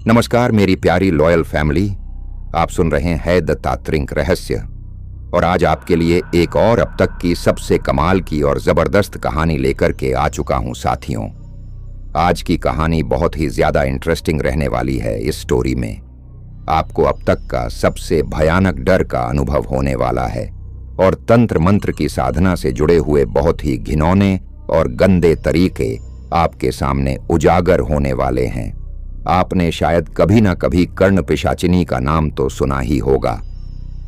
नमस्कार मेरी प्यारी लॉयल फैमिली, आप सुन रहे हैं द तात्रिंक रहस्य। और आज आपके लिए एक और अब तक की सबसे कमाल की और जबरदस्त कहानी लेकर के आ चुका हूं साथियों। आज की कहानी बहुत ही ज्यादा इंटरेस्टिंग रहने वाली है। इस स्टोरी में आपको अब तक का सबसे भयानक डर का अनुभव होने वाला है और तंत्र मंत्र की साधना से जुड़े हुए बहुत ही घिनौने और गंदे तरीके आपके सामने उजागर होने वाले हैं। आपने शायद कभी ना कभी कर्ण पिशाचिनी का नाम तो सुना ही होगा।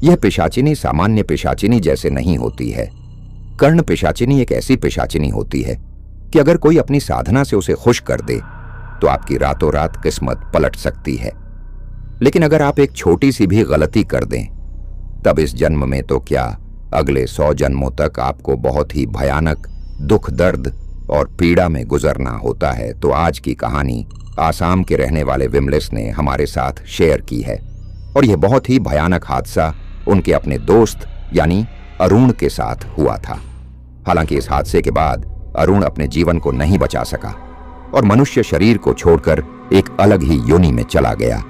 यह पिशाचिनी सामान्य पिशाचिनी जैसे नहीं होती है। कर्ण पिशाचिनी एक ऐसी पिशाचिनी होती है कि अगर कोई अपनी साधना से उसे खुश कर दे तो आपकी रातों रात किस्मत पलट सकती है। लेकिन अगर आप एक छोटी सी भी गलती कर दें तब इस जन्म में तो क्या, अगले 100 जन्मों तक आपको बहुत ही भयानक दुख, दर्द और पीड़ा में गुजरना होता है। तो आज की कहानी आसाम के रहने वाले विमलेश ने हमारे साथ शेयर की है और यह बहुत ही भयानक हादसा उनके अपने दोस्त यानी अरुण के साथ हुआ था। हालांकि इस हादसे के बाद अरुण अपने जीवन को नहीं बचा सका और मनुष्य शरीर को छोड़कर एक अलग ही योनि में चला गया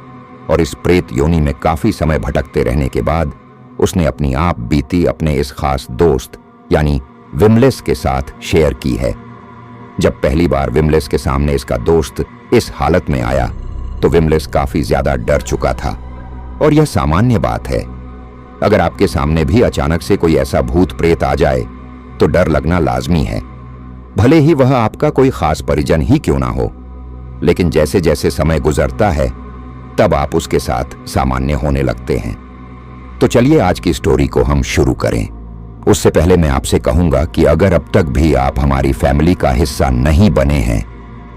और इस प्रेत योनि में काफी समय भटकते रहने के बाद उसने अपनी आप बीती अपने इस खास दोस्त यानी विमलेश के साथ शेयर की है। जब पहली बार विमलेश के सामने इसका दोस्त इस हालत में आया तो विमलेश काफी ज्यादा डर चुका था और यह सामान्य बात है। अगर आपके सामने भी अचानक से कोई ऐसा भूत प्रेत आ जाए तो डर लगना लाजमी है, भले ही वह आपका कोई खास परिजन ही क्यों ना हो। लेकिन जैसे जैसे समय गुजरता है तब आप उसके साथ सामान्य होने लगते हैं। तो चलिए आज की स्टोरी को हम शुरू करें। उससे पहले मैं आपसे कहूंगा कि अगर अब तक भी आप हमारी फैमिली का हिस्सा नहीं बने हैं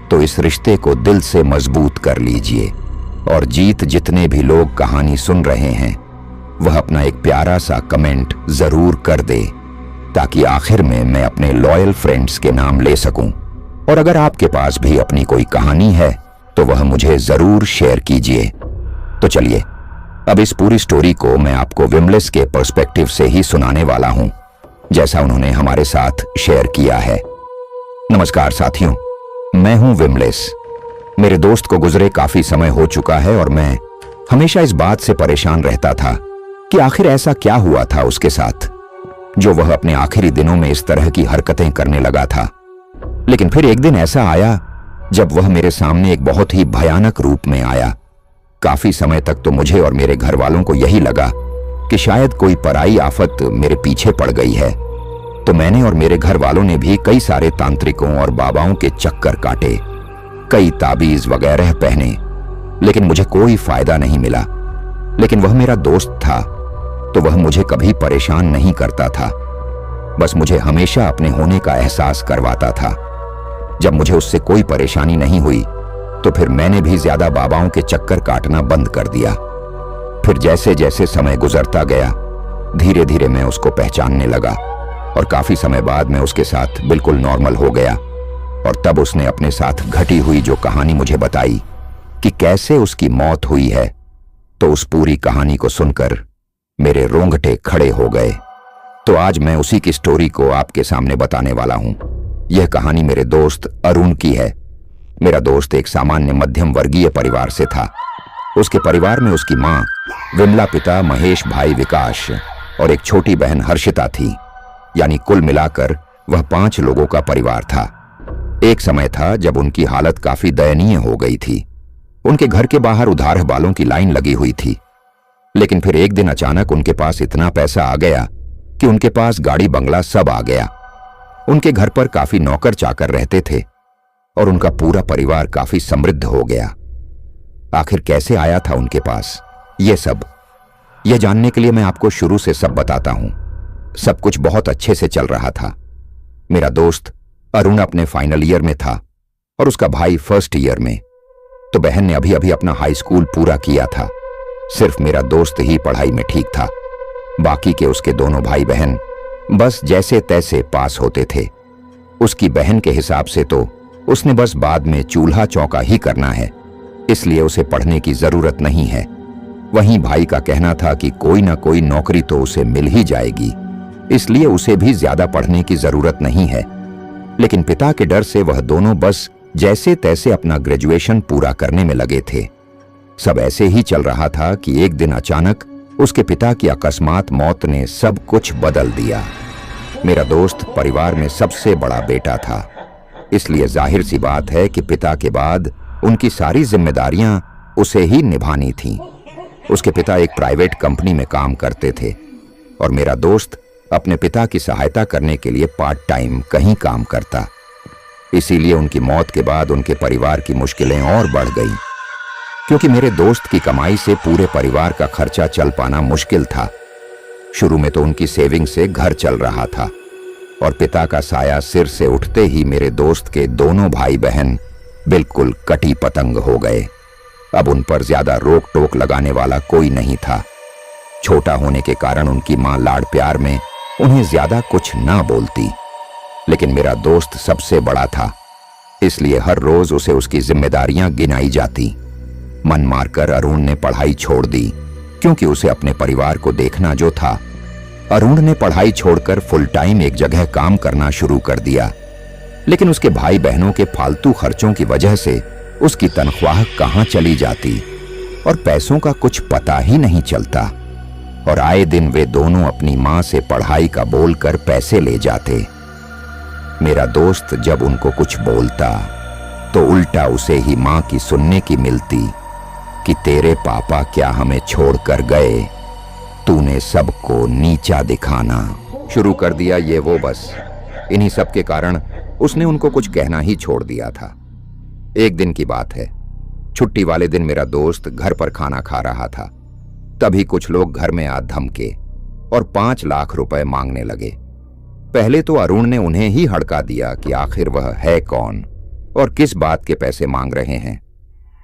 तो इस रिश्ते को दिल से मजबूत कर लीजिए और जितने भी लोग कहानी सुन रहे हैं वह अपना एक प्यारा सा कमेंट जरूर कर दे ताकि आखिर में मैं अपने लॉयल फ्रेंड्स के नाम ले सकूं। और अगर आपके पास भी अपनी कोई कहानी है तो वह मुझे जरूर शेयर कीजिए। तो चलिए अब इस पूरी स्टोरी को मैं आपको विमलेश के पर्सपेक्टिव से ही सुनाने वाला हूं, जैसा उन्होंने हमारे साथ शेयर किया है। नमस्कार साथियों, मैं हूं विमलेश। मेरे दोस्त को गुजरे काफी समय हो चुका है और मैं हमेशा इस बात से परेशान रहता था कि आखिर ऐसा क्या हुआ था उसके साथ जो वह अपने आखिरी दिनों में इस तरह की हरकतें करने लगा था। लेकिन फिर एक दिन ऐसा आया जब वह मेरे सामने एक बहुत ही भयानक रूप में आया। काफी समय तक तो मुझे और मेरे घर वालों को यही लगा कि शायद कोई पराई आफत मेरे पीछे पड़ गई है। तो मैंने और मेरे घर वालों ने भी कई सारे तांत्रिकों और बाबाओं के चक्कर काटे, कई ताबीज वगैरह पहने, लेकिन मुझे कोई फायदा नहीं मिला। लेकिन वह मेरा दोस्त था तो वह मुझे कभी परेशान नहीं करता था, बस मुझे हमेशा अपने होने का एहसास करवाता था। जब मुझे उससे कोई परेशानी नहीं हुई तो फिर मैंने भी ज्यादा बाबाओं के चक्कर काटना बंद कर दिया। फिर जैसे जैसे समय गुजरता गया धीरे धीरे मैं उसको पहचानने लगा और काफी समय बाद मैं उसके साथ बिल्कुल नॉर्मल हो गया। और तब उसने अपने साथ घटी हुई जो कहानी मुझे बताई कि कैसे उसकी मौत हुई है, तो उस पूरी कहानी को सुनकर मेरे रोंगटे खड़े हो गए। तो आज मैं उसी की स्टोरी को आपके सामने बताने वाला हूं। यह कहानी मेरे दोस्त अरुण की है। मेरा दोस्त एक सामान्य मध्यम वर्गीय परिवार से था। उसके परिवार में उसकी मां विमला, पिता महेश, भाई विकास और एक छोटी बहन हर्षिता थी। यानी कुल मिलाकर वह 5 लोगों का परिवार था। एक समय था जब उनकी हालत काफी दयनीय हो गई थी। उनके घर के बाहर उधार बालों की लाइन लगी हुई थी। लेकिन फिर एक दिन अचानक उनके पास इतना पैसा आ गया कि उनके पास गाड़ी बंगला सब आ गया। उनके घर पर काफी नौकर चाकर रहते थे और उनका पूरा परिवार काफी समृद्ध हो गया। आखिर कैसे आया था उनके पास यह जानने के लिए मैं आपको शुरू से सब बताता हूं। सब कुछ बहुत अच्छे से चल रहा था। मेरा दोस्त अरुण अपने फाइनल ईयर में था और उसका भाई फर्स्ट ईयर में। तो बहन ने अभी अभी अपना हाई स्कूल पूरा किया था। सिर्फ मेरा दोस्त ही पढ़ाई में ठीक था, बाकी के उसके दोनों भाई बहन बस जैसे तैसे पास होते थे। उसकी बहन के हिसाब से तो उसने बस बाद में चूल्हा चौका ही करना है, इसलिए उसे पढ़ने की जरूरत नहीं है। वहीं भाई का कहना था कि कोई ना कोई नौकरी तो उसे मिल ही जाएगी, इसलिए उसे भी ज्यादा पढ़ने की जरूरत नहीं है। लेकिन पिता के डर से वह दोनों बस जैसे तैसे अपना ग्रेजुएशन पूरा करने में लगे थे। सब ऐसे ही चल रहा था कि एक दिन अचानक उसके पिता की अकस्मात मौत ने सब कुछ बदल दिया। मेरा दोस्त परिवार में सबसे बड़ा बेटा था, इसलिए जाहिर सी बात है कि पिता के बाद उनकी सारी जिम्मेदारियां उसे ही निभानी थीं। उसके पिता एक प्राइवेट कंपनी में काम करते थे और मेरा दोस्त अपने पिता की सहायता करने के लिए पार्ट टाइम कहीं काम करता। इसीलिए उनकी मौत के बाद उनके परिवार की मुश्किलें और बढ़ गईं, क्योंकि मेरे दोस्त की कमाई से पूरे परिवार का खर्चा चल पाना मुश्किल था। शुरू में तो उनकी सेविंग से घर चल रहा था और पिता का साया सिर से उठते ही मेरे दोस्त के दोनों भाई बहन बिल्कुल कटी पतंग हो गए। अब उन पर ज्यादा रोक टोक लगाने वाला कोई नहीं था। छोटा होने के कारण उनकी मां लाड़ प्यार में उन्हें ज्यादा कुछ ना बोलती, लेकिन मेरा दोस्त सबसे बड़ा था, इसलिए हर रोज उसे उसकी जिम्मेदारियां गिनाई जाती। मन मारकर अरुण ने पढ़ाई छोड़ दी, क्योंकि उसे अपने परिवार को देखना जो था। अरुण ने पढ़ाई छोड़कर फुल टाइम एक जगह काम करना शुरू कर दिया, लेकिन उसके भाई बहनों के फालतू खर्चों की वजह से उसकी तनख्वाह कहां चली जाती और पैसों का कुछ पता ही नहीं चलता। और आए दिन वे दोनों अपनी मां से पढ़ाई का बोलकर पैसे ले जाते। मेरा दोस्त जब उनको कुछ बोलता तो उल्टा उसे ही मां की सुनने की मिलती कि तेरे पापा क्या हमें छोड़कर गए, तूने सबको नीचा दिखाना शुरू कर दिया, ये वो। बस इन्हीं सब के कारण उसने उनको कुछ कहना ही छोड़ दिया था। एक दिन की बात है, छुट्टी वाले दिन मेरा दोस्त घर पर खाना खा रहा था। तभी कुछ लोग घर में आ धमके और 5 लाख रुपए मांगने लगे। पहले तो अरुण ने उन्हें ही हड़का दिया कि आखिर वह है कौन और किस बात के पैसे मांग रहे हैं।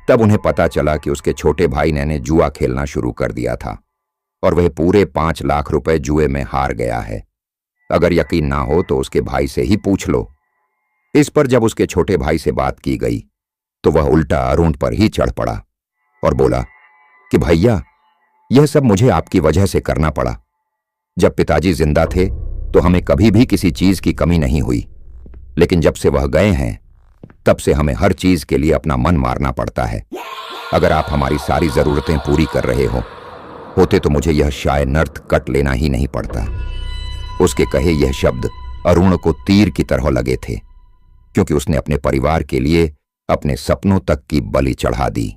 तब उन्हें पता चला कि उसके छोटे भाई ने जुआ खेलना शुरू कर दिया था और वह पूरे 5 लाख रुपए जुए में हार गया है। अगर यकीन ना हो तो उसके भाई से ही पूछ लो। इस पर जब उसके छोटे भाई से बात की गई तो वह उल्टा अरुण पर ही चढ़ पड़ा और बोला कि भैया, यह सब मुझे आपकी वजह से करना पड़ा। जब पिताजी जिंदा थे तो हमें कभी भी किसी चीज की कमी नहीं हुई, लेकिन जब से वह गए हैं तब से हमें हर चीज के लिए अपना मन मारना पड़ता है। अगर आप हमारी सारी जरूरतें पूरी कर रहे होते तो मुझे यह शाय नर्त कट लेना ही नहीं पड़ता। उसके कहे यह शब्द अरुण को तीर की तरह लगे थे, क्योंकि उसने अपने परिवार के लिए अपने सपनों तक की बलि चढ़ा दी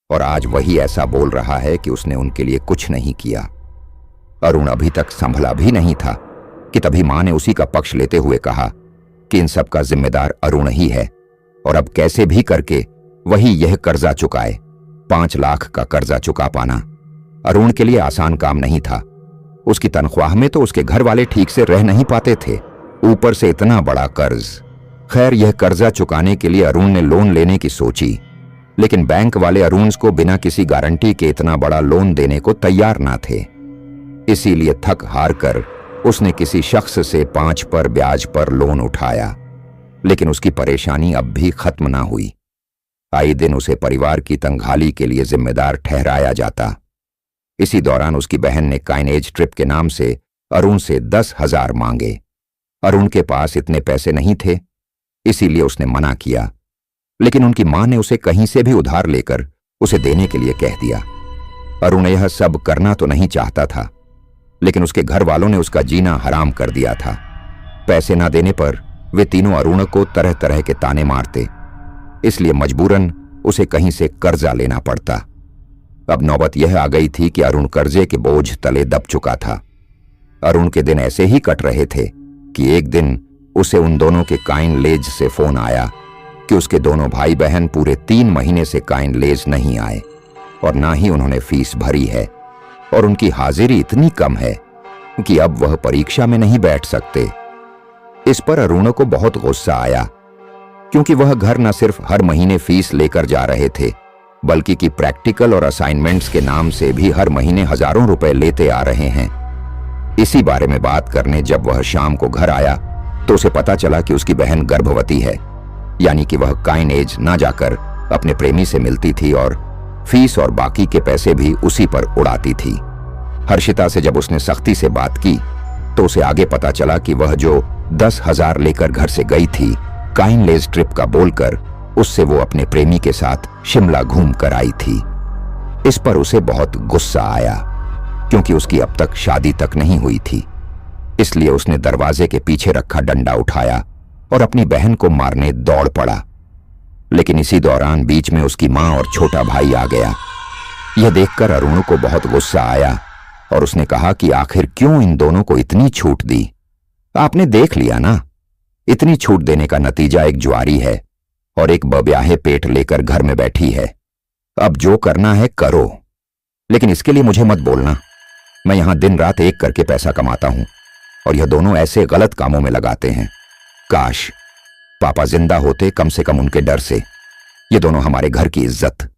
और आज वही ऐसा बोल रहा है कि उसने उनके लिए कुछ नहीं किया। अरुण अभी तक संभला भी नहीं था कि तभी मां ने उसी का पक्ष लेते हुए कहा कि इन सब का जिम्मेदार अरुण ही है और अब कैसे भी करके वही यह कर्जा चुकाए। 5 लाख का कर्जा चुका पाना अरुण के लिए आसान काम नहीं था। उसकी तनख्वाह में तो उसके घर वाले ठीक से रह नहीं पाते थे, ऊपर से इतना बड़ा कर्ज। खैर, यह कर्जा चुकाने के लिए अरुण ने लोन लेने की सोची, लेकिन बैंक वाले अरुण को बिना किसी गारंटी के इतना बड़ा लोन देने को तैयार ना थे। इसीलिए थक हार कर उसने किसी शख्स से 5 पर ब्याज पर लोन उठाया, लेकिन उसकी परेशानी अब भी खत्म ना हुई। आए दिन उसे परिवार की तंगहाली के लिए जिम्मेदार ठहराया जाता। इसी दौरान उसकी बहन ने काइनेज ट्रिप के नाम से अरुण से 10,000 मांगे। अरुण के पास इतने पैसे नहीं थे, इसीलिए उसने मना किया, लेकिन उनकी मां ने उसे कहीं से भी उधार लेकर उसे देने के लिए कह दिया। अरुण यह सब करना तो नहीं चाहता था, लेकिन उसके घर वालों ने उसका जीना हराम कर दिया था। पैसे ना देने पर वे तीनों अरुण को तरह तरह के ताने मारते, इसलिए मजबूरन उसे कहीं से कर्जा लेना पड़ता। अब नौबत यह आ गई थी कि अरुण कर्जे के बोझ तले दब चुका था। अरुण के दिन ऐसे ही कट रहे थे कि एक दिन उसे उन दोनों के काइनलेज से फोन आया कि उसके दोनों भाई बहन पूरे 3 महीने से काइनलेज नहीं आए और ना ही उन्होंने फीस भरी है और उनकी हाजिरी इतनी कम है कि अब वह परीक्षा में नहीं बैठ सकते। इस पर अरुण को बहुत गुस्सा आया, क्योंकि वह घर न सिर्फ हर महीने फीस लेकर जा रहे थे, बल्कि कि प्रैक्टिकल और असाइनमेंट्स के नाम से भी हर महीने हजारों रुपए लेते आ रहे हैं। इसी बारे में बात करने जब वह शाम को घर आया तो उसे पता चला कि उसकी बहन गर्भवती है, यानी कि वह काइनेज ना जाकर अपने प्रेमी से मिलती थी और फीस और बाकी के पैसे भी उसी पर उड़ाती थी। हर्षिता से जब उसने सख्ती से बात की तो उसे आगे पता चला कि वह जो 10,000 लेकर घर से गई थी काइनलेज ट्रिप का बोलकर, उससे वो अपने प्रेमी के साथ शिमला घूम कर आई थी। इस पर उसे बहुत गुस्सा आया, क्योंकि उसकी अब तक शादी तक नहीं हुई थी। इसलिए उसने दरवाजे के पीछे रखा डंडा उठाया और अपनी बहन को मारने दौड़ पड़ा। लेकिन इसी दौरान बीच में उसकी मां और छोटा भाई आ गया। यह देखकर अरुण को बहुत गुस्सा आया और उसने कहा कि आखिर क्यों इन दोनों को इतनी छूट दी। आपने देख लिया ना, इतनी छूट देने का नतीजा एक जुआरी है और एक बब्याहे पेट लेकर घर में बैठी है। अब जो करना है करो, लेकिन इसके लिए मुझे मत बोलना। मैं यहां दिन रात एक करके पैसा कमाता हूं और यह दोनों ऐसे गलत कामों में लगाते हैं। काश पापा जिंदा होते, कम से कम उनके डर से ये दोनों हमारे घर की इज्जत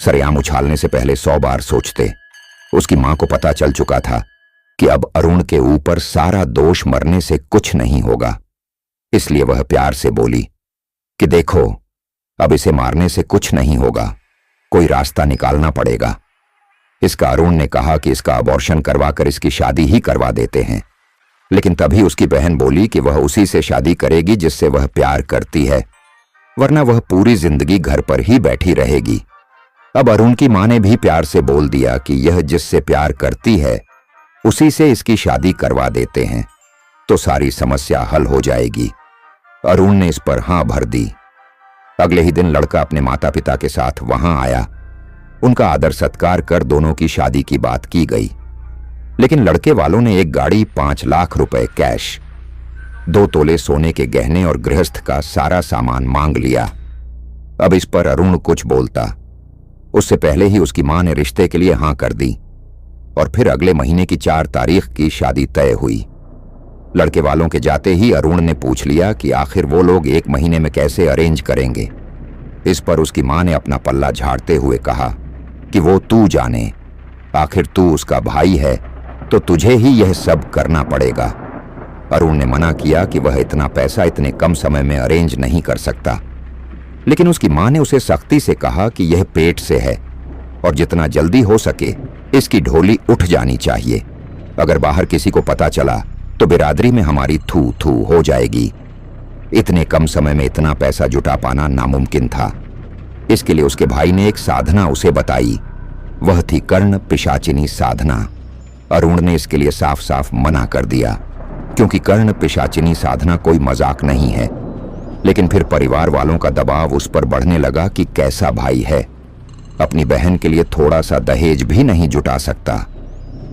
सरेआम उछालने से पहले 100 बार सोचते। उसकी मां को पता चल चुका था कि अब अरुण के ऊपर सारा दोष मरने से कुछ नहीं होगा। इसलिए वह प्यार से बोली कि देखो, अब इसे मारने से कुछ नहीं होगा, कोई रास्ता निकालना पड़ेगा। इसका अरुण ने कहा कि इसका अबॉर्शन करवाकर इसकी शादी ही करवा देते हैं। लेकिन तभी उसकी बहन बोली कि वह उसी से शादी करेगी जिससे वह प्यार करती है, वरना वह पूरी जिंदगी घर पर ही बैठी रहेगी। अब अरुण की मां ने भी प्यार से बोल दिया कि यह जिससे प्यार करती है उसी से इसकी शादी करवा देते हैं तो सारी समस्या हल हो जाएगी। अरुण ने इस पर हां भर दी। अगले ही दिन लड़का अपने माता पिता के साथ वहां आया। उनका आदर सत्कार कर दोनों की शादी की बात की गई। लेकिन लड़के वालों ने एक गाड़ी, 5 लाख रुपए कैश, 2 तोले सोने के गहने और गृहस्थ का सारा सामान मांग लिया। अब इस पर अरुण कुछ बोलता, उससे पहले ही उसकी मां ने रिश्ते के लिए हां कर दी और फिर अगले महीने की 4 तारीख की शादी तय हुई। लड़के वालों के जाते ही अरुण ने पूछ लिया कि आखिर वो लोग 1 महीने में कैसे अरेंज करेंगे। इस पर उसकी मां ने अपना पल्ला झाड़ते हुए कहा कि वो तू जाने, आखिर तू उसका भाई है तो तुझे ही यह सब करना पड़ेगा। अरुण ने मना किया कि वह इतना पैसा इतने कम समय में अरेंज नहीं कर सकता। लेकिन उसकी मां ने उसे सख्ती से कहा कि यह पेट से है और जितना जल्दी हो सके इसकी ढोली उठ जानी चाहिए। अगर बाहर किसी को पता चला तो बिरादरी में हमारी थू थू हो जाएगी। इतने कम समय में इतना पैसा जुटा पाना नामुमकिन था। इसके लिए उसके भाई ने एक साधना उसे बताई, वह थी कर्ण पिशाचिनी साधना। अरुण ने इसके लिए साफ साफ मना कर दिया, क्योंकि कर्ण पिशाचिनी साधना कोई मजाक नहीं है। लेकिन फिर परिवार वालों का दबाव उस पर बढ़ने लगा कि कैसा भाई है, अपनी बहन के लिए थोड़ा सा दहेज भी नहीं जुटा सकता,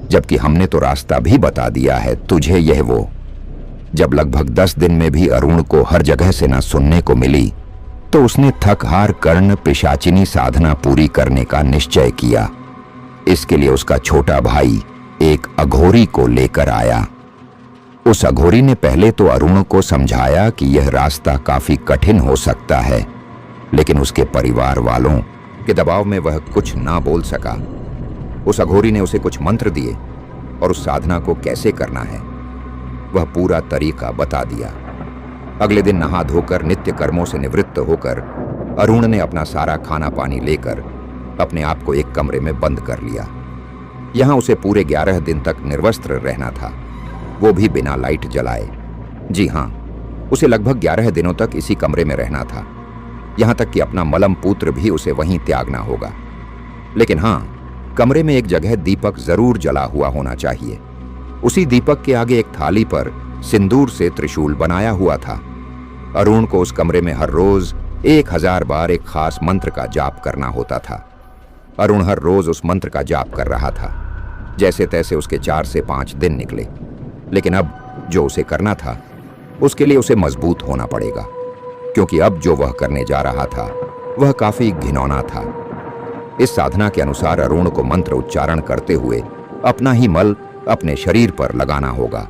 जबकि हमने तो रास्ता भी बता दिया है तुझे यह वो। जब लगभग 10 दिन में भी अरुण को हर जगह से ना सुनने को मिली तो उसने थक हार कर्ण पिशाचिनी साधना पूरी करने का निश्चय किया। इसके लिए उसका छोटा भाई एक अघोरी को लेकर आया। उस अघोरी ने पहले तो अरुण को समझाया कि यह रास्ता काफी कठिन हो सकता है, लेकिन उसके परिवार वालों के दबाव में वह कुछ ना बोल सका। उस अघोरी ने उसे कुछ मंत्र दिए और उस साधना को कैसे करना है वह पूरा तरीका बता दिया। अगले दिन नहा धोकर नित्य कर्मों से निवृत्त होकर अरुण ने अपना सारा खाना पानी लेकर अपने आप को एक कमरे में बंद कर लिया। यहां उसे पूरे 11 दिन तक निर्वस्त्र रहना था, वो भी बिना लाइट जलाए। जी हां, उसे लगभग 11 दिनों तक इसी कमरे में रहना था, यहां तक कि अपना मलम पुत्र भी उसे वहीं त्यागना होगा। लेकिन हां, कमरे में एक जगह दीपक जरूर जला हुआ होना चाहिए। उसी दीपक के आगे एक थाली पर सिंदूर से त्रिशूल बनाया हुआ था। अरुण को उस कमरे में हर रोज 1000 बार एक खास मंत्र का जाप करना होता था। अरुण हर रोज उस मंत्र का जाप कर रहा था। जैसे तैसे उसके 4 से 5 दिन निकले, लेकिन अब जो उसे करना था उसके लिए उसे मजबूत होना पड़ेगा, क्योंकि अब जो वह करने जा रहा था वह काफी घिनौना था। इस साधना के अनुसार अरुण को मंत्र उच्चारण करते हुए अपना ही मल अपने शरीर पर लगाना होगा।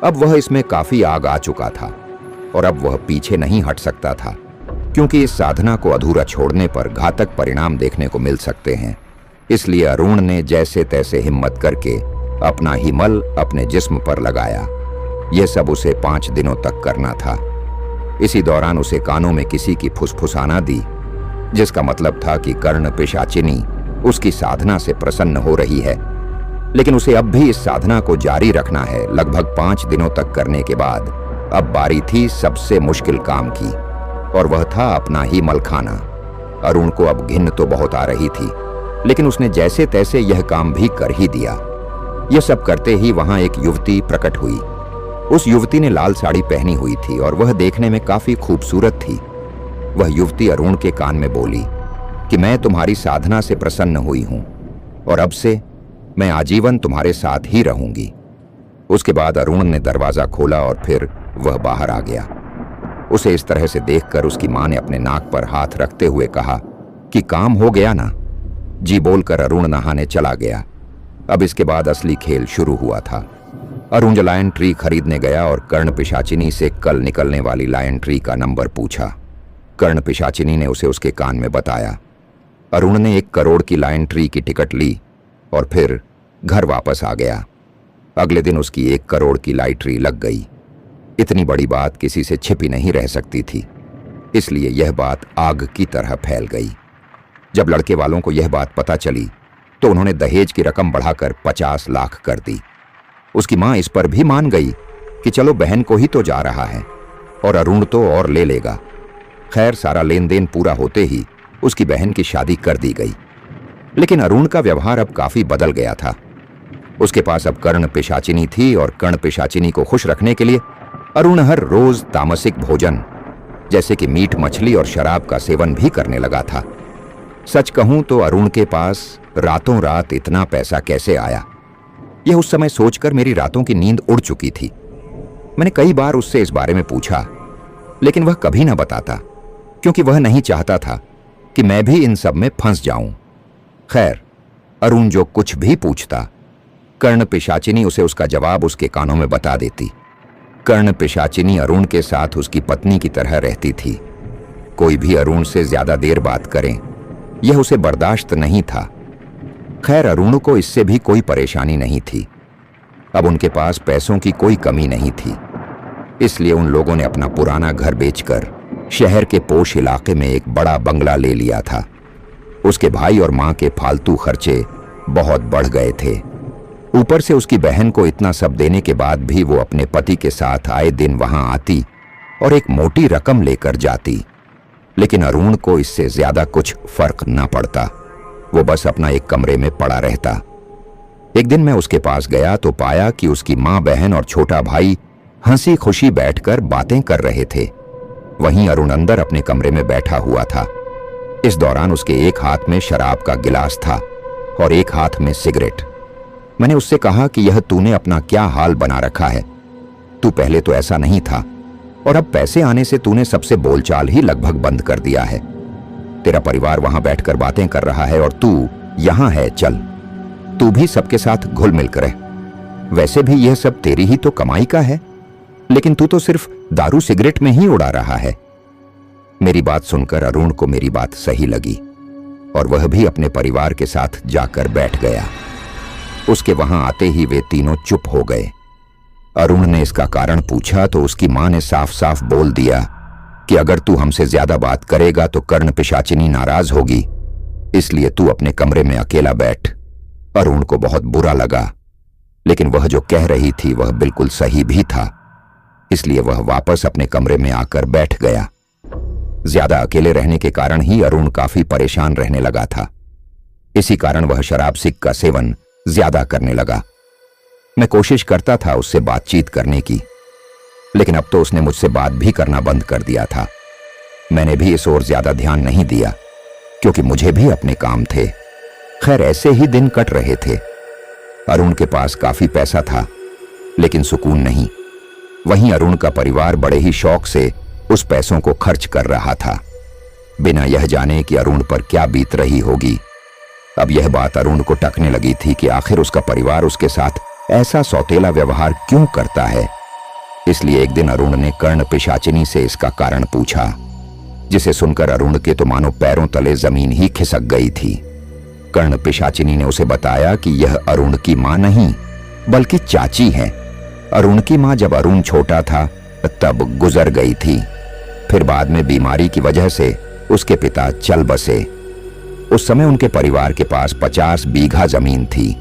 अब वह इसमें काफी आग आ चुका था और अब वह पीछे नहीं हट सकता था, क्योंकि इस साधना को अधूरा छोड़ने पर घातक परिणाम देखने को मिल सकते हैं। इसलिए अरुण ने जैसे तैसे हिम्मत करके अपना ही मल अपने जिस्म पर लगाया। यह सब उसे 5 दिनों तक करना था। इसी दौरान उसे कानों में किसी की फुसफुसाना दी, जिसका मतलब था कि कर्ण पिशाचिनी उसकी साधना से प्रसन्न हो रही है। लेकिन उसे अब भी इस साधना को जारी रखना है। लगभग 5 दिनों तक करने के बाद अब बारी थी सबसे मुश्किल काम की, और वह था अपना ही मल खाना। अरुण को अब घिन तो बहुत आ रही थी, लेकिन उसने जैसे तैसे यह काम भी कर ही दिया। यह सब करते ही वहां एक युवती प्रकट हुई। उस युवती ने लाल साड़ी पहनी हुई थी और वह देखने में काफी खूबसूरत थी। वह युवती अरुण के कान में बोली कि मैं तुम्हारी साधना से प्रसन्न हुई हूं और अब से मैं आजीवन तुम्हारे साथ ही रहूंगी। उसके बाद अरुण ने दरवाजा खोला और फिर वह बाहर आ गया। उसे इस तरह से देखकर उसकी मां ने अपने नाक पर हाथ रखते हुए कहा कि काम हो गया ना। जी बोलकर अरुण नहाने चला गया। अब इसके बाद असली खेल शुरू हुआ था। अरुण लायन ट्री खरीदने गया और कर्ण पिशाचिनी से कल निकलने वाली लायन ट्री का नंबर पूछा। कर्ण पिशाचिनी ने उसे उसके कान में बताया। अरुण ने 1 करोड़ की लायन ट्री की टिकट ली और फिर घर वापस आ गया। अगले दिन उसकी 1 करोड़ की लॉटरी लग गई। इतनी बड़ी बात किसी से छिपी नहीं रह सकती थी, इसलिए यह बात आग की तरह फैल गई। जब लड़के वालों को यह बात पता चली तो उन्होंने दहेज की रकम बढ़ाकर 50 लाख कर दी। उसकी मां इस पर भी मान गई कि चलो बहन को ही तो जा रहा है और अरुण तो और ले लेगा। खैर, सारा लेन देन पूरा होते ही उसकी बहन की शादी कर दी गई। लेकिन अरुण का व्यवहार अब काफी बदल गया था। उसके पास अब कर्ण पिशाचिनी थी और कर्ण पिशाचिनी को खुश रखने के लिए अरुण हर रोज तामसिक भोजन जैसे कि मीट मछली और शराब का सेवन भी करने लगा था। सच कहूं तो अरुण के पास रातों रात इतना पैसा कैसे आया, यह उस समय सोचकर मेरी रातों की नींद उड़ चुकी थी। मैंने कई बार उससे इस बारे में पूछा, लेकिन वह कभी न बताता, क्योंकि वह नहीं चाहता था कि मैं भी इन सब में फंस जाऊं। खैर, अरुण जो कुछ भी पूछता, कर्ण पिशाचिनी उसे उसका जवाब उसके कानों में बता देती। कर्ण पिशाचिनी अरुण के साथ उसकी पत्नी की तरह रहती थी। कोई भी अरुण से ज्यादा देर बात करे, यह उसे बर्दाश्त नहीं था। खैर, अरुण को इससे भी कोई परेशानी नहीं थी। अब उनके पास पैसों की कोई कमी नहीं थी, इसलिए उन लोगों ने अपना पुराना घर बेचकर शहर के पोश इलाके में एक बड़ा बंगला ले लिया था। उसके भाई और मां के फालतू खर्चे बहुत बढ़ गए थे। ऊपर से उसकी बहन को इतना सब देने के बाद भी वो अपने पति के साथ आए दिन वहां आती और एक मोटी रकम लेकर जाती। लेकिन अरुण को इससे ज्यादा कुछ फर्क न पड़ता। वो बस अपना एक कमरे में पड़ा रहता। एक दिन मैं उसके पास गया तो पाया कि उसकी मां, बहन और छोटा भाई हंसी खुशी बैठकर बातें कर रहे थे। वहीं अरुण अंदर अपने कमरे में बैठा हुआ था। इस दौरान उसके एक हाथ में शराब का गिलास था और एक हाथ में सिगरेट। मैंने उससे कहा कि यह तूने अपना क्या हाल बना रखा है। तू पहले तो ऐसा नहीं था और अब पैसे आने से तूने सबसे बोलचाल ही लगभग बंद कर दिया है। तेरा परिवार वहां बैठकर बातें कर रहा है और तू यहां है। चल, तू भी सबके साथ घुल मिल कर रह। वैसे भी यह सब तेरी ही तो कमाई का है, लेकिन तू तो सिर्फ दारू सिगरेट में ही उड़ा रहा है। मेरी बात सुनकर अरुण को मेरी बात सही लगी और वह भी अपने परिवार के साथ जाकर बैठ गया। उसके वहां आते ही वे तीनों चुप हो गए। अरुण ने इसका कारण पूछा तो उसकी मां ने साफ साफ बोल दिया कि अगर तू हमसे ज्यादा बात करेगा तो कर्ण पिशाचिनी नाराज होगी, इसलिए तू अपने कमरे में अकेला बैठ। अरुण को बहुत बुरा लगा, लेकिन वह जो कह रही थी वह बिल्कुल सही भी था, इसलिए वह वापस अपने कमरे में आकर बैठ गया। ज्यादा अकेले रहने के कारण ही अरुण काफी परेशान रहने लगा था। इसी कारण वह शराब सिक का सेवन ज्यादा करने लगा। मैं कोशिश करता था उससे बातचीत करने की, लेकिन अब तो उसने मुझसे बात भी करना बंद कर दिया था। मैंने भी इस ओर ज्यादा ध्यान नहीं दिया, क्योंकि मुझे भी अपने काम थे। खैर, ऐसे ही दिन कट रहे थे। अरुण के पास काफी पैसा था, लेकिन सुकून नहीं। वहीं अरुण का परिवार बड़े ही शौक से उस पैसों को खर्च कर रहा था, बिना यह जाने कि अरुण पर क्या बीत रही होगी। अब यह बात अरुण को टकने लगी थी कि आखिर उसका परिवार उसके साथ ऐसा सौतेला व्यवहार क्यों करता है। इसलिए एक दिन अरुण ने कर्ण पिशाचिनी से इसका कारण पूछा, जिसे सुनकर अरुण के तो मानो पैरों तले जमीन ही खिसक गई थी। कर्ण पिशाचिनी ने उसे बताया कि यह अरुण की मां नहीं, बल्कि चाची है। अरुण की मां जब अरुण छोटा था तब गुजर गई थी। फिर बाद में बीमारी की वजह से उसके पिता चल बसे। उस समय उनके परिवार के पास 50 बीघा जमीन थी,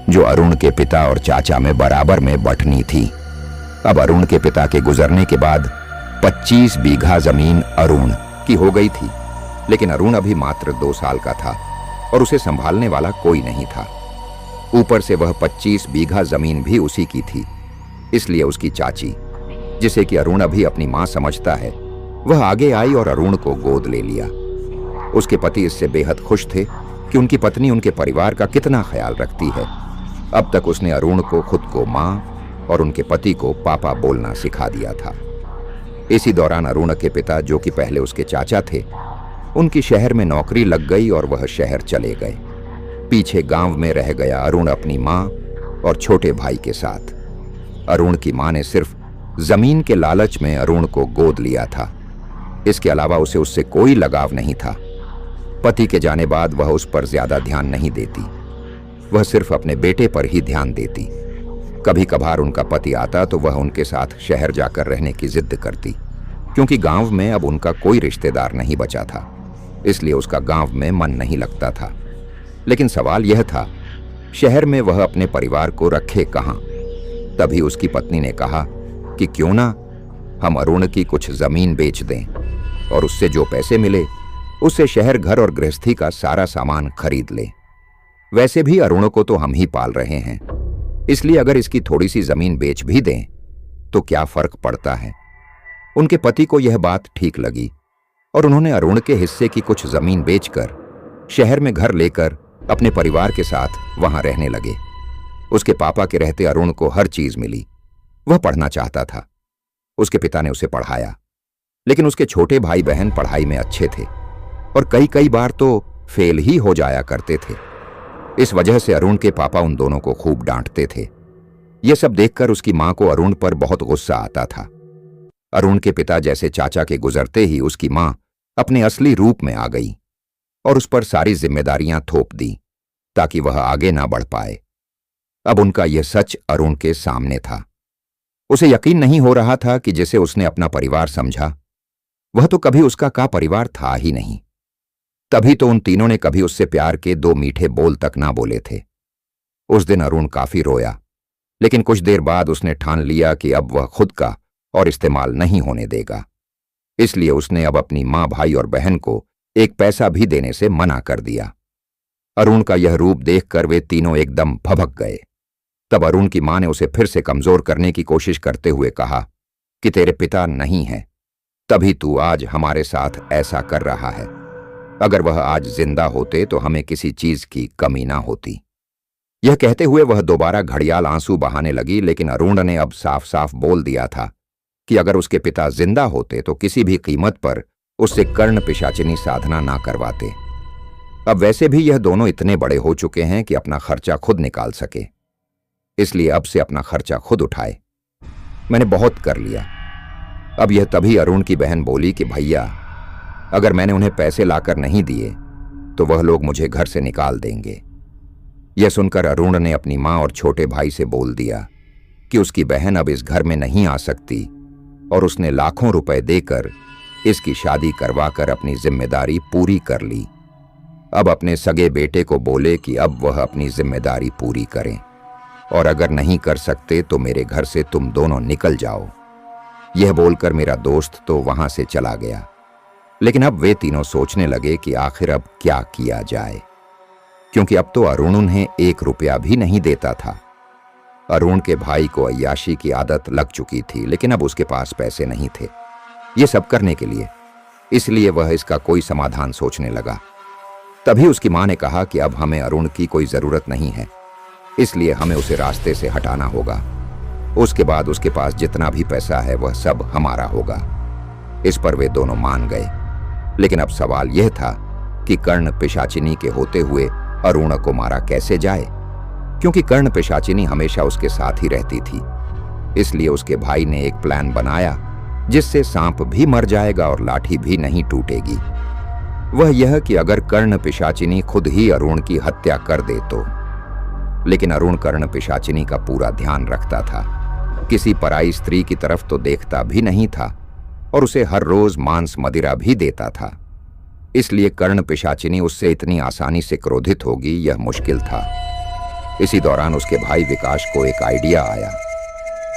जो अरुण के पिता और चाचा में बराबर में बंटनी थी। अब अरुण के पिता के गुजरने के बाद 25 बीघा जमीन अरुण की हो गई थी, लेकिन अरुण अभी मात्र 2 साल का था। और उसे संभालने वाला कोई नहीं था। ऊपर से वह 25 बीघा जमीन भी उसी की थी। इसलिए उसकी चाची, जिसे कि अरुण अभी अपनी मां समझता है, वह आगे आई और अरुण को गोद ले लिया। उसके पति इससे बेहद खुश थे कि उनकी पत्नी उनके परिवार का कितना ख्याल रखती है। अब तक उसने अरुण को खुद को मां और उनके पति को पापा बोलना सिखा दिया था। इसी दौरान अरुण के पिता, जो कि पहले उसके चाचा थे, उनकी शहर में नौकरी लग गई और वह शहर चले गए। पीछे गांव में रह गया अरुण अपनी मां और छोटे भाई के साथ। अरुण की मां ने सिर्फ जमीन के लालच में अरुण को गोद लिया था। इसके अलावा उसे उससे कोई लगाव नहीं था। पति के जाने बाद वह उस पर ज्यादा ध्यान नहीं देती। वह सिर्फ अपने बेटे पर ही ध्यान देती। कभी कभार उनका पति आता तो वह उनके साथ शहर जाकर रहने की जिद करती, क्योंकि गांव में अब उनका कोई रिश्तेदार नहीं बचा था। इसलिए उसका गांव में मन नहीं लगता था। लेकिन सवाल यह था, शहर में वह अपने परिवार को रखे कहां? तभी उसकी पत्नी ने कहा कि क्यों ना हम अरुण की कुछ जमीन बेच दें और उससे जो पैसे मिले उससे शहर, घर और गृहस्थी का सारा सामान खरीद लें। वैसे भी अरुण को तो हम ही पाल रहे हैं, इसलिए अगर इसकी थोड़ी सी जमीन बेच भी दें तो क्या फर्क पड़ता है। उनके पति को यह बात ठीक लगी और उन्होंने अरुण के हिस्से की कुछ जमीन बेचकर शहर में घर लेकर अपने परिवार के साथ वहां रहने लगे। उसके पापा के रहते अरुण को हर चीज मिली। वह पढ़ना चाहता था। उसके पिता ने उसे पढ़ाया, लेकिन उसके छोटे भाई बहन पढ़ाई में अच्छे थे और कई कई बार तो फेल ही हो जाया करते थे। इस वजह से अरुण के पापा उन दोनों को खूब डांटते थे। यह सब देखकर उसकी मां को अरुण पर बहुत गुस्सा आता था। अरुण के पिता जैसे चाचा के गुजरते ही उसकी मां अपने असली रूप में आ गई और उस पर सारी जिम्मेदारियां थोप दी ताकि वह आगे ना बढ़ पाए। अब उनका यह सच अरुण के सामने था। उसे यकीन नहीं हो रहा था कि जिसे उसने अपना परिवार समझा, वह तो कभी उसका का परिवार था ही नहीं। तभी तो उन तीनों ने कभी उससे प्यार के 2 मीठे बोल तक ना बोले थे। उस दिन अरुण काफी रोया, लेकिन कुछ देर बाद उसने ठान लिया कि अब वह खुद का और इस्तेमाल नहीं होने देगा। इसलिए उसने अब अपनी मां, भाई और बहन को एक पैसा भी देने से मना कर दिया। अरुण का यह रूप देखकर वे तीनों एकदम भभक गए। तब अरुण की मां ने उसे फिर से कमजोर करने की कोशिश करते हुए कहा कि तेरे पिता नहीं हैं, तभी तू आज हमारे साथ ऐसा कर रहा है। अगर वह आज जिंदा होते तो हमें किसी चीज की कमी ना होती। यह कहते हुए वह दोबारा घड़ियाल आंसू बहाने लगी, लेकिन अरुण ने अब साफ साफ बोल दिया था कि अगर उसके पिता जिंदा होते तो किसी भी कीमत पर उससे कर्ण पिशाचिनी साधना ना करवाते। अब वैसे भी यह दोनों इतने बड़े हो चुके हैं कि अपना खर्चा खुद निकाल सके, इसलिए अब से अपना खर्चा खुद उठाए। मैंने बहुत कर लिया। अब यह तभी अरुण की बहन बोली कि भैया, अगर मैंने उन्हें पैसे लाकर नहीं दिए तो वह लोग मुझे घर से निकाल देंगे। यह सुनकर अरुण ने अपनी मां और छोटे भाई से बोल दिया कि उसकी बहन अब इस घर में नहीं आ सकती और उसने लाखों रुपए देकर इसकी शादी करवाकर अपनी जिम्मेदारी पूरी कर ली। अब अपने सगे बेटे को बोले कि अब वह अपनी जिम्मेदारी पूरी करें और अगर नहीं कर सकते तो मेरे घर से तुम दोनों निकल जाओ। यह बोलकर मेरा दोस्त तो वहां से चला गया, लेकिन अब वे तीनों सोचने लगे कि आखिर अब क्या किया जाए, क्योंकि अब तो अरुण उन्हें 1 रुपया भी नहीं देता था। अरुण के भाई को अय्याशी की आदत लग चुकी थी, लेकिन अब उसके पास पैसे नहीं थे ये सब करने के लिए, इसलिए वह इसका कोई समाधान सोचने लगा। तभी उसकी मां ने कहा कि अब हमें अरुण की कोई जरूरत नहीं है, इसलिए हमें उसे रास्ते से हटाना होगा। उसके बाद उसके पास जितना भी पैसा है वह सब हमारा होगा। इस पर वे दोनों मान गए, लेकिन अब सवाल यह था कि कर्ण पिशाचिनी के होते हुए अरुण को मारा कैसे जाए, क्योंकि कर्ण पिशाचिनी हमेशा उसके साथ ही रहती थी। इसलिए उसके भाई ने एक प्लान बनाया जिससे सांप भी मर जाएगा और लाठी भी नहीं टूटेगी। वह यह कि अगर कर्ण पिशाचिनी खुद ही अरुण की हत्या कर दे तो। लेकिन अरुण कर्ण पिशाचिनी का पूरा ध्यान रखता था, किसी पराई स्त्री की तरफ तो देखता भी नहीं था और उसे हर रोज मांस मदिरा भी देता था। इसलिए कर्ण पिशाचिनी उससे इतनी आसानी से क्रोधित होगी यह मुश्किल था। इसी दौरान उसके भाई विकास को एक आइडिया आया।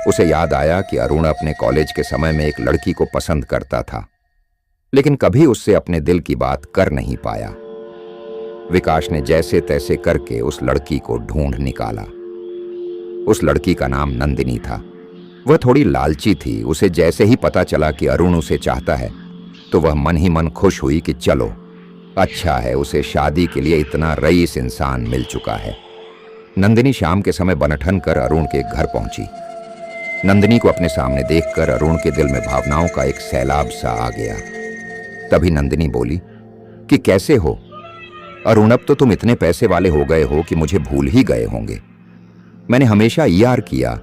उसे याद आया कि अरुण अपने कॉलेज के समय में एक लड़की को पसंद करता था, लेकिन कभी उससे अपने दिल की बात कर नहीं पाया। विकास ने जैसे तैसे करके उस लड़की को ढूंढ निकाला। उस लड़की का नाम नंदिनी था। वह थोड़ी लालची थी। उसे जैसे ही पता चला कि अरुण उसे चाहता है तो वह मन ही मन खुश हुई कि चलो अच्छा है, उसे शादी के लिए इतना रईस इंसान मिल चुका है। नंदिनी शाम के समय बनठन कर अरुण के घर पहुंची। नंदिनी को अपने सामने देखकर अरुण के दिल में भावनाओं का एक सैलाब सा आ गया। तभी नंदिनी बोली कि कैसे हो अरुण, अब तो तुम इतने पैसे वाले हो गए हो कि मुझे भूल ही गए होंगे। मैंने हमेशा यार किया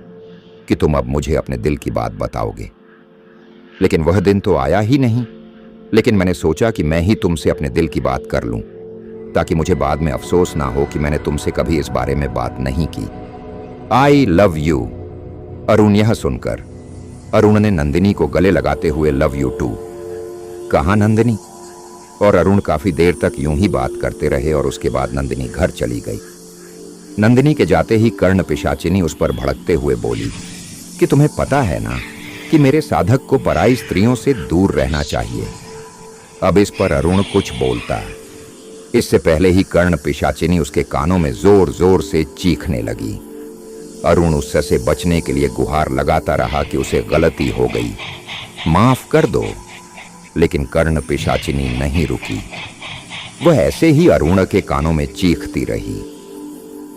कि तुम अब मुझे अपने दिल की बात बताओगे, लेकिन वह दिन तो आया ही नहीं। लेकिन मैंने सोचा कि मैं ही तुमसे अपने दिल की बात कर लूं, ताकि मुझे बाद में अफसोस ना हो कि मैंने तुमसे कभी इस बारे में बात नहीं की। I love you. अरुण यह सुनकर अरुण ने नंदिनी को गले लगाते हुए लव यू टू कहा। नंदिनी और अरुण काफी देर तक यूं ही बात करते रहे और उसके बाद नंदिनी घर चली गई। नंदिनी के जाते ही कर्ण पिशाचिनी उस पर भड़कते हुए बोली कि तुम्हें पता है ना कि मेरे साधक को पराई स्त्रियों से दूर रहना चाहिए। अब इस पर अरुण कुछ बोलता। इससे पहले ही कर्ण पिशाचिनी उसके कानों में जोर जोर से चीखने लगी। अरुण उससे से बचने के लिए गुहार लगाता रहा कि उसे गलती हो गई, माफ कर दो। लेकिन कर्ण पिशाचिनी नहीं रुकी। वह ऐसे ही अरुण के कानों में चीखती रही।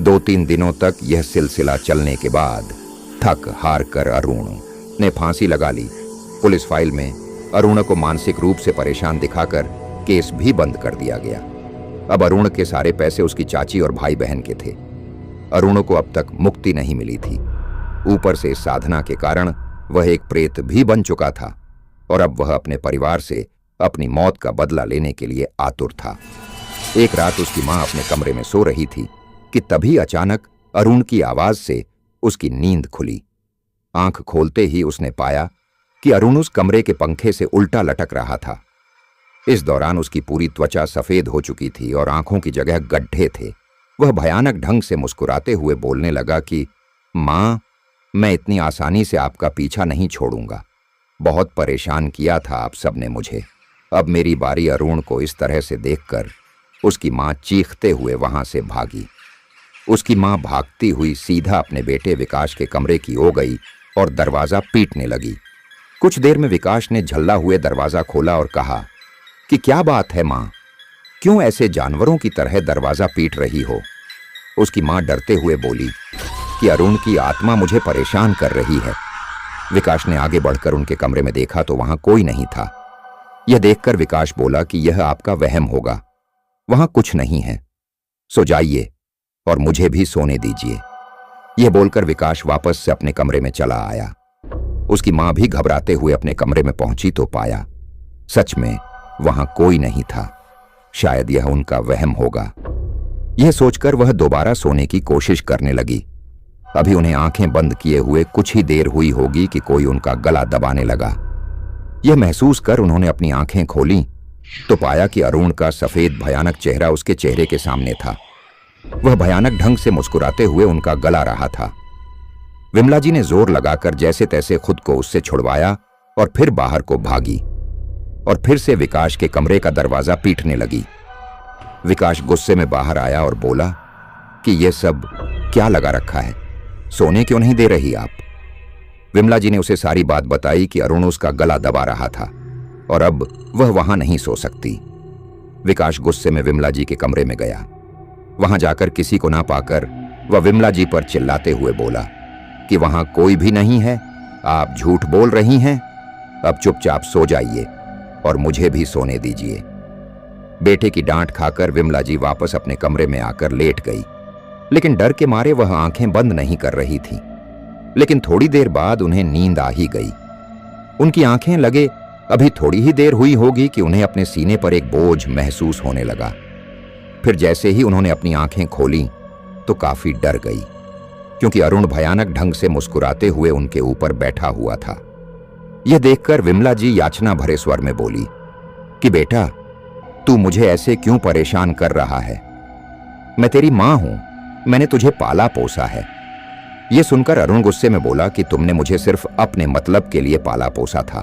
2-3 दिनों तक यह सिलसिला चलने के बाद थक हार कर अरुण ने फांसी लगा ली। पुलिस फाइल में अरुण को मानसिक रूप से परेशान दिखाकर केस भी बंद कर दिया गया। अब अरुण के सारे पैसे उसकी चाची और भाई बहन के थे। अरुण को अब तक मुक्ति नहीं मिली थी। ऊपर से इस साधना के कारण वह एक प्रेत भी बन चुका था और अब वह अपने परिवार से अपनी मौत का बदला लेने के लिए आतुर था। एक रात उसकी मां अपने कमरे में सो रही थी कि तभी अचानक अरुण की आवाज से उसकी नींद खुली। आंख खोलते ही उसने पाया कि अरुण उस कमरे के पंखे से उल्टा लटक रहा था। इस दौरान उसकी पूरी त्वचा सफेद हो चुकी थी और आंखों की जगह गड्ढे थे। वह भयानक ढंग से मुस्कुराते हुए बोलने लगा कि मां, मैं इतनी आसानी से आपका पीछा नहीं छोड़ूंगा। बहुत परेशान किया था आप सबने मुझे। अब मेरी बारी। अरुण को इस तरह से देखकर उसकी मां चीखते हुए वहां से भागी। उसकी मां भागती हुई सीधा अपने बेटे विकास के कमरे की ओर गई और दरवाजा पीटने लगी। कुछ देर में विकास ने झल्ला हुए दरवाजा खोला और कहा कि क्या बात है मां, क्यों ऐसे जानवरों की तरह दरवाजा पीट रही हो। उसकी मां डरते हुए बोली कि अरुण की आत्मा मुझे परेशान कर रही है। विकास ने आगे बढ़कर उनके कमरे में देखा तो वहां कोई नहीं था। यह देखकर विकास बोला कि यह आपका वहम होगा, वहां कुछ नहीं है, सो जाइए और मुझे भी सोने दीजिए। यह बोलकर विकास वापस से अपने कमरे में चला आया। उसकी मां भी घबराते हुए अपने कमरे में पहुंची तो पाया सच में वहां कोई नहीं था। शायद यह उनका वहम होगा। यह सोचकर वह दोबारा सोने की कोशिश करने लगी। अभी उन्हें आंखें बंद किए हुए कुछ ही देर हुई होगी कि कोई उनका गला दबाने लगा। यह महसूस कर उन्होंने अपनी आंखें खोलीं तो पाया कि अरुण का सफेद भयानक चेहरा उसके चेहरे के सामने था। वह भयानक ढंग से मुस्कुराते हुए उनका गला रहा था। विमला जी ने जोर लगाकर जैसे तैसे खुद को उससे छुड़वाया और फिर बाहर को भागी और फिर से विकास के कमरे का दरवाजा पीटने लगी। विकास गुस्से में बाहर आया और बोला कि यह सब क्या लगा रखा है, सोने क्यों नहीं दे रही आप। विमला जी ने उसे सारी बात बताई कि अरुण उसका गला दबा रहा था और अब वह वहां नहीं सो सकती। विकास गुस्से में विमला जी के कमरे में गया। वहां जाकर किसी को ना पाकर वह विमला जी पर चिल्लाते हुए बोला कि वहां कोई भी नहीं है, आप झूठ बोल रही हैं। अब चुपचाप सो जाइए और मुझे भी सोने दीजिए। बेटे की डांट खाकर विमला जी वापस अपने कमरे में आकर लेट गई, लेकिन डर के मारे वह आंखें बंद नहीं कर रही थी। लेकिन थोड़ी देर बाद उन्हें नींद आ ही गई। उनकी आंखें लगे अभी थोड़ी ही देर हुई होगी कि उन्हें अपने सीने पर एक बोझ महसूस होने लगा। फिर जैसे ही उन्होंने अपनी आंखें खोलीं तो काफी डर गई, क्योंकि अरुण भयानक ढंग से मुस्कुराते हुए उनके ऊपर बैठा हुआ था। यह देखकर विमला जी याचना भरे स्वर में बोली कि बेटा, तू मुझे ऐसे क्यों परेशान कर रहा है। मैं तेरी मां हूं, मैंने तुझे पाला पोसा है। यह सुनकर अरुण गुस्से में बोला कि तुमने मुझे सिर्फ अपने मतलब के लिए पाला पोसा था।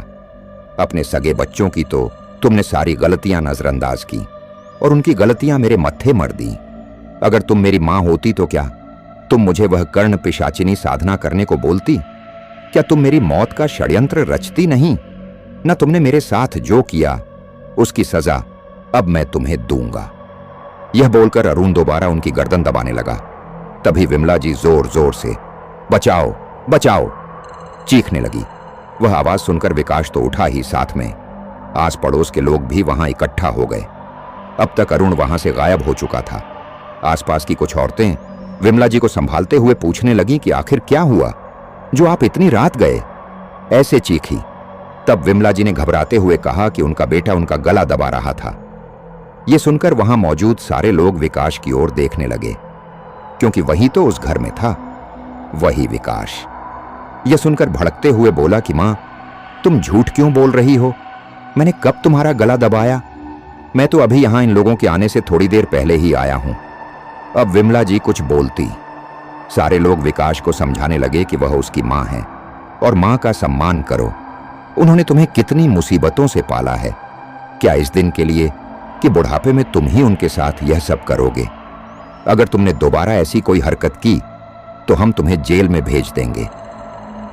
अपने सगे बच्चों की तो तुमने सारी गलतियां नजरअंदाज की। और उनकी गलतियां मेरे मत्थे मर दी। अगर तुम मेरी मां होती तो क्या तुम मुझे वह कर्ण पिशाचिनी साधना करने को बोलती? क्या तुम मेरी मौत का षड्यंत्र रचती नहीं? न तुमने मेरे साथ जो किया उसकी सजा अब मैं तुम्हें दूंगा। यह बोलकर अरुण दोबारा उनकी गर्दन दबाने लगा। तभी विमला जी जोर जोर से बचाओ बचाओ चीखने लगी। वह आवाज सुनकर विकास तो उठा ही, साथ में आस पड़ोस के लोग भी वहां इकट्ठा हो गए। अब तक अरुण वहां से गायब हो चुका था। आसपास की कुछ औरतें विमला जी को संभालते हुए पूछने लगी कि आखिर क्या हुआ जो आप इतनी रात गए, ऐसे चीखी। तब विमला जी ने घबराते हुए कहा कि उनका बेटा उनका गला दबा रहा था। यह सुनकर वहां मौजूद सारे लोग विकास की ओर देखने लगे, क्योंकि वही तो उस घर में था, वही विकास। यह सुनकर भड़कते हुए बोला कि मां, तुम झूठ क्यों बोल रही हो? मैंने कब तुम्हारा गला दबाया? मैं तो अभी यहां इन लोगों के आने से थोड़ी देर पहले ही आया हूं। अब विमला जी कुछ बोलती। सारे लोग विकास को समझाने लगे कि वह उसकी मां है और मां का सम्मान करो। उन्होंने तुम्हें कितनी मुसीबतों से पाला है। क्या इस दिन के लिए कि बुढ़ापे में तुम ही उनके साथ यह सब करोगे? अगर तुमने दोबारा ऐसी कोई हरकत की तो हम तुम्हें जेल में भेज देंगे।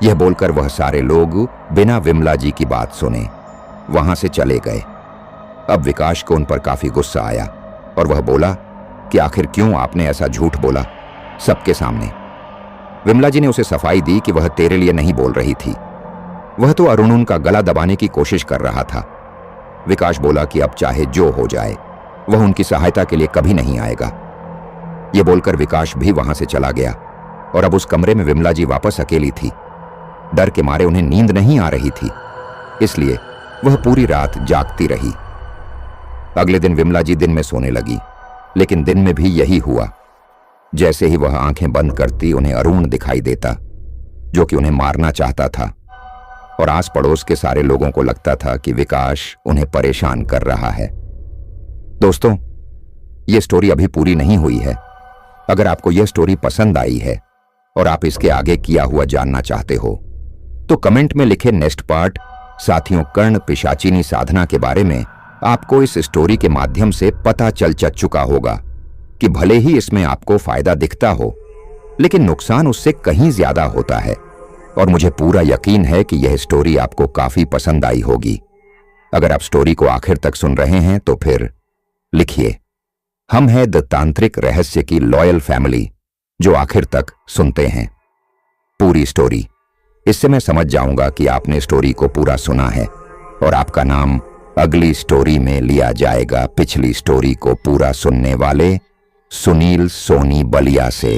यह बोलकर वह सारे लोग बिना विमला जी की बात सुने वहां से चले गए। अब विकास को उन पर काफी गुस्सा आया और वह बोला कि आखिर क्यों आपने ऐसा झूठ बोला सबके सामने? विमला जी ने उसे सफाई दी कि वह तेरे लिए नहीं बोल रही थी, वह तो अरुण का गला दबाने की कोशिश कर रहा था। विकास बोला कि अब चाहे जो हो जाए वह उनकी सहायता के लिए कभी नहीं आएगा। यह बोलकर विकास भी वहां से चला गया और अब उस कमरे में विमला जी वापस अकेली थी। डर के मारे उन्हें नींद नहीं आ रही थी, इसलिए वह पूरी रात जागती रही। अगले दिन विमला जी दिन में सोने लगी, लेकिन दिन में भी यही हुआ। जैसे ही वह आंखें बंद करती उन्हें अरुण दिखाई देता, जो कि उन्हें मारना चाहता था, और आस पड़ोस के सारे लोगों को लगता था कि विकास उन्हें परेशान कर रहा है। दोस्तों, यह स्टोरी अभी पूरी नहीं हुई है। अगर आपको यह स्टोरी पसंद आई है और आप इसके आगे किया हुआ जानना चाहते हो तो कमेंट में लिखे नेक्स्ट पार्ट। साथियों, कर्ण पिशाचिनी साधना के बारे में आपको इस स्टोरी के माध्यम से पता चल चुका होगा कि भले ही इसमें आपको फायदा दिखता हो, लेकिन नुकसान उससे कहीं ज्यादा होता है। और मुझे पूरा यकीन है कि यह स्टोरी आपको काफी पसंद आई होगी। अगर आप स्टोरी को आखिर तक सुन रहे हैं तो फिर लिखिए, हम हैं द तांत्रिक रहस्य की लॉयल फैमिली जो आखिर तक सुनते हैं पूरी स्टोरी। इससे मैं समझ जाऊंगा कि आपने स्टोरी को पूरा सुना है और आपका नाम अगली स्टोरी में लिया जाएगा पिछली स्टोरी को पूरा सुनने वाले सुनील सोनी बलिया से।